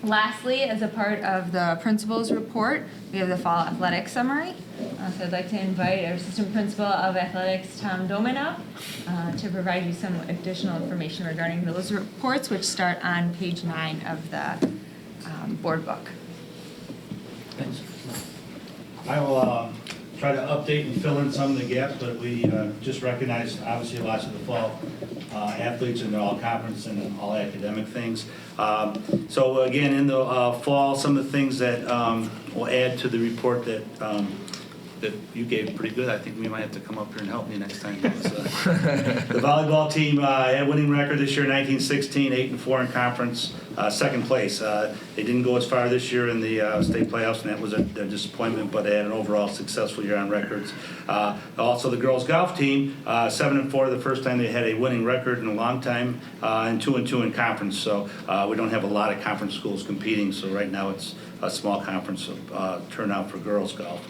Lastly, as a part of the principal's report, we have the fall athletic summary. So I'd like to invite our assistant principal of athletics, Tom Doman, up to provide you some additional information regarding those reports, which start on page 9 of the board book. Thanks. I will try to update and fill in some of the gaps, but we just recognized obviously lots of the fall athletes in the all conference and all academic things. So again, in the fall, some of the things that will add to the report that you gave pretty good. I think we might have to come up here and help me next time. The volleyball team had a winning record this year, 19-16, 8-4 in conference, second place. They didn't go as far this year in the state playoffs, and that was a disappointment, but they had an overall successful year on records. Also, the girls golf team, 7-4, the first time they had a winning record in a long time, and 2-2 in conference. So we don't have a lot of conference schools competing, so right now it's a small conference turnout for girls golf.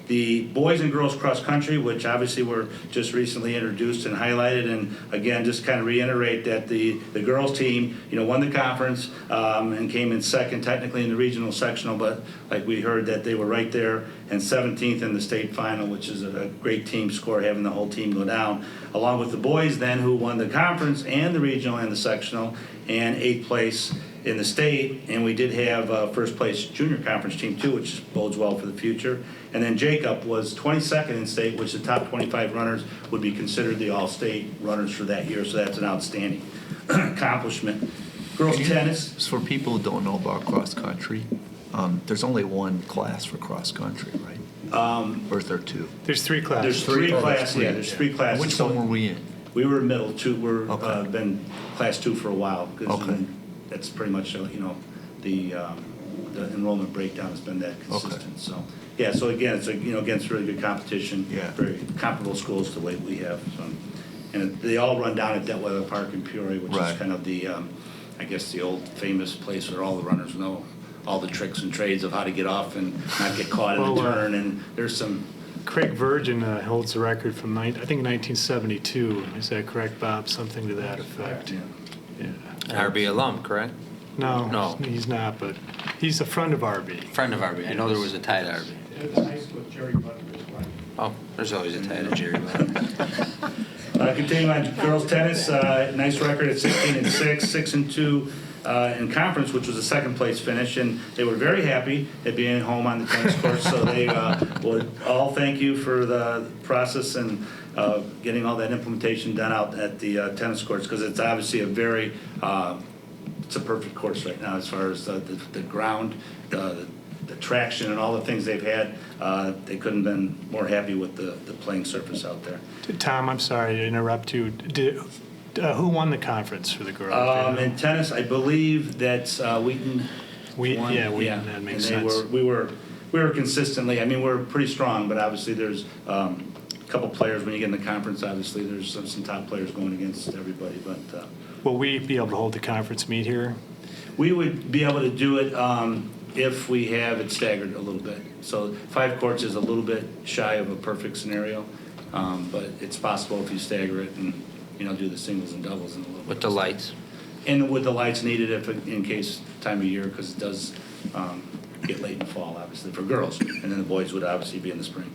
The boys and girls cross country, which obviously were just recently introduced and highlighted, and again, just kind of reiterate that the girls team, won the conference and came in second technically in the regional sectional, but like we heard that they were right there and 17th in the state final, which is a great team score, having the whole team go down, along with the boys then who won the conference and the regional and the sectional, and 8th place in the state, and we did have first place junior conference team too, which bodes well for the future. And then Jacob was 22nd in state, which the top 25 runners would be considered the all-state runners for that year, so that's an outstanding accomplishment. Girls tennis. For people who don't know about cross country, there's only one class for cross country, right? Or is there two? There's 3 classes. There's three classes. Yeah, there's 3 classes. Which one were we in? We were middle two. We're Okay. Been class 2 for a while. Okay. That's pretty much the enrollment breakdown has been that consistent. Okay. So yeah. So again, it's against really good competition. Yeah. Very comparable schools to what we have. So, and they all run down at Detweather Park in Peoria, which Right. is kind of the I guess the old famous place where all the runners know all the tricks and trades of how to get off and not get caught in a turn. And there's some. Craig Virgin holds the record from, I think, 1972. Is that correct, Bob? Something to that effect. Yeah. Yeah. An RB alum, correct? No, No. he's not, but he's a friend of RB. Friend of RB. I know there was a tie to RB. At the high school, Jerry Butler is one. Oh, there's always a tie to Jerry. But Continuing on girls tennis, nice record at 16-6, 6-2 in conference, which was a second place finish, and they were very happy at being home on the tennis court. So they would all thank you for the process and getting all that implementation done out at the tennis courts, because it's obviously a very it's a perfect course right now as far as the ground, the traction, and all the things they've had. They couldn't have been more happy with the playing surface out there. Tom, I'm sorry to interrupt you. Who won the conference for the girls? In tennis, I believe that's Wheaton. Won. Wheaton. That makes sense. We were consistently. I mean, we're pretty strong, but obviously there's a couple players when you get in the conference. Obviously, there's some top players going against everybody. But Will we be able to hold the conference meet here? we would be able to do it if we have it staggered a little bit. So 5 courts is a little bit shy of a perfect scenario, but it's possible if you stagger it and do the singles and doubles in a little bit. with the lights. And with the lights needed in case time of year, because it does get late in the fall, obviously, for girls. And then the boys would obviously be in the spring.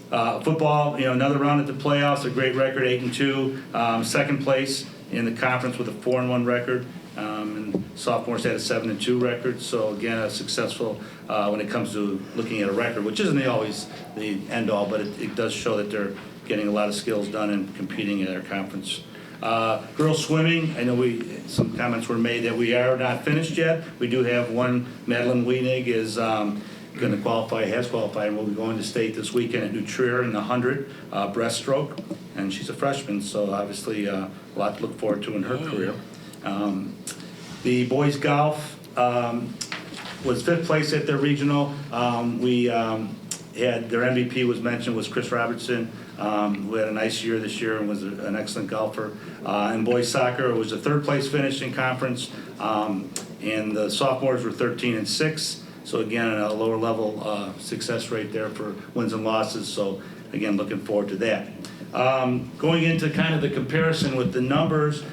Football, another round at the playoffs, a great record, 8-2. Second place in the conference with a 4-1 record. And sophomores had a 7-2 record. So again, a successful when it comes to looking at a record, which isn't always the end all, but it does show that they're getting a lot of skills done and competing in our conference. Girls swimming, I know some comments were made that we are not finished yet. We do have one. Madeline Wienig is going to qualify, has qualified, and will be going to state this weekend at New Trier in the 100 breaststroke, and she's a freshman, so obviously a lot to look forward to in her career. The boys golf was 5th place at their regional. We had their MVP was mentioned was Chris Robertson, who had a nice year this year and was an excellent golfer. In boys soccer, it was a 3rd place finish in conference, and the sophomores were 13-6. So again, a lower level success rate there for wins and losses. So again, looking forward to that. Going into kind of the comparison with the numbers,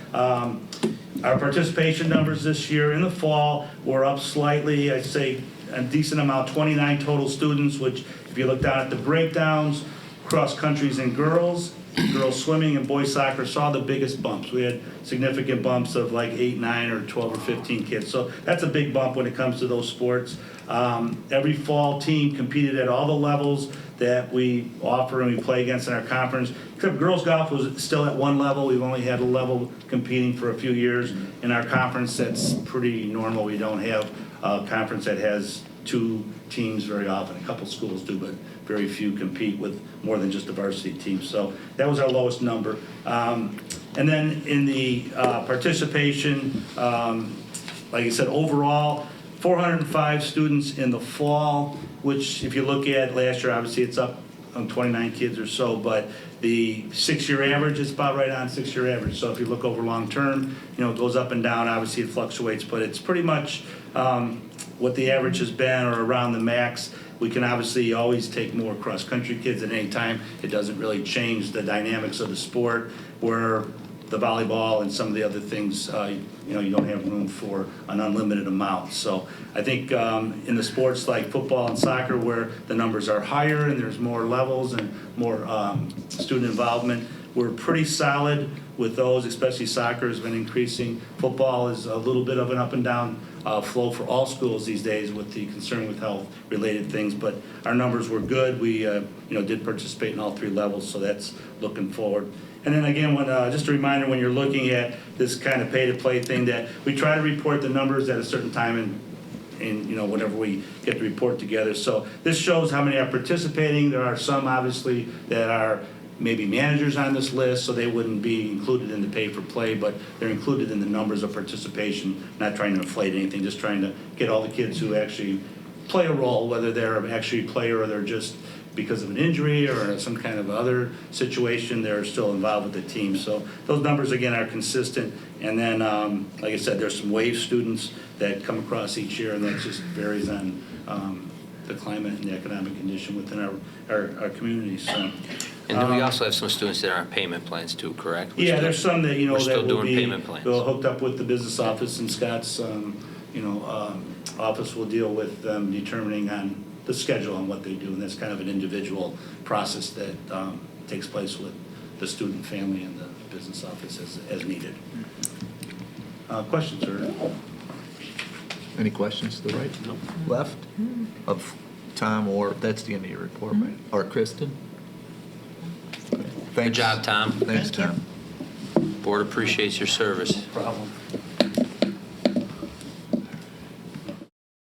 Our participation numbers this year in the fall were up slightly, I'd say a decent amount, 29 total students, which if you look down at the breakdowns, cross countries and girls swimming and boys soccer saw the biggest bumps. We had significant bumps of like 8, 9, or 12 or 15 kids. So that's a big bump when it comes to those sports. Every fall team competed at all the levels that we offer and we play against in our conference. Except girls golf was still at one level. We've only had a level competing for a few years. In our conference, that's pretty normal. We don't have a conference that has 2 teams very often. A couple schools do, but very few compete with more than just a varsity team. So that was our lowest number. And then in the participation, like I said, overall, 405 students in the fall, which if you look at last year, obviously it's up on 29 kids or so, but the 6-year average is about right on 6-year average. So if you look over long term, it goes up and down. Obviously it fluctuates, but it's pretty much what the average has been or around the max. We can obviously always take more cross-country kids at any time. It doesn't really change the dynamics of the sport, where the volleyball and some of the other things, you don't have room for an unlimited amount. So I think in the sports like football and soccer, where the numbers are higher and there's more levels and more student involvement, we're pretty solid with those, especially soccer has been increasing. Football is a little bit of an up and down flow for all schools these days with the concern with health-related things, but our numbers were good. We did participate in all 3 levels, so that's looking forward. And then again, just a reminder, when you're looking at this kind of pay-to-play thing, that we try to report the numbers at a certain time in whenever we get the report together. So this shows how many are participating. There are some, obviously, that are maybe managers on this list, so they wouldn't be included in the pay for play, but they're included in the numbers of participation, not trying to inflate anything, just trying to get all the kids who actually play a role, whether they're actually a player or they're just because of an injury or some kind of other situation, they're still involved with the team. So those numbers, again, are consistent. And then, like I said, there's some wave students that come across each year, and that just varies on the climate and the economic condition within our community. So. And then we also have some students that are on payment plans too, correct? Yeah, there's some that, We're still that will doing be payment plans. hooked up with the business office, and Scott's, office will deal with them determining on the schedule on what they do, and that's kind of an individual process that takes place with the student, family, and the business office as needed. Questions or? Any questions to the right? Nope. Left? Of Tom, or that's the end of your report, right? Or Kristen? Good job, Tom. Thanks, Tom. Board appreciates your service. Problem.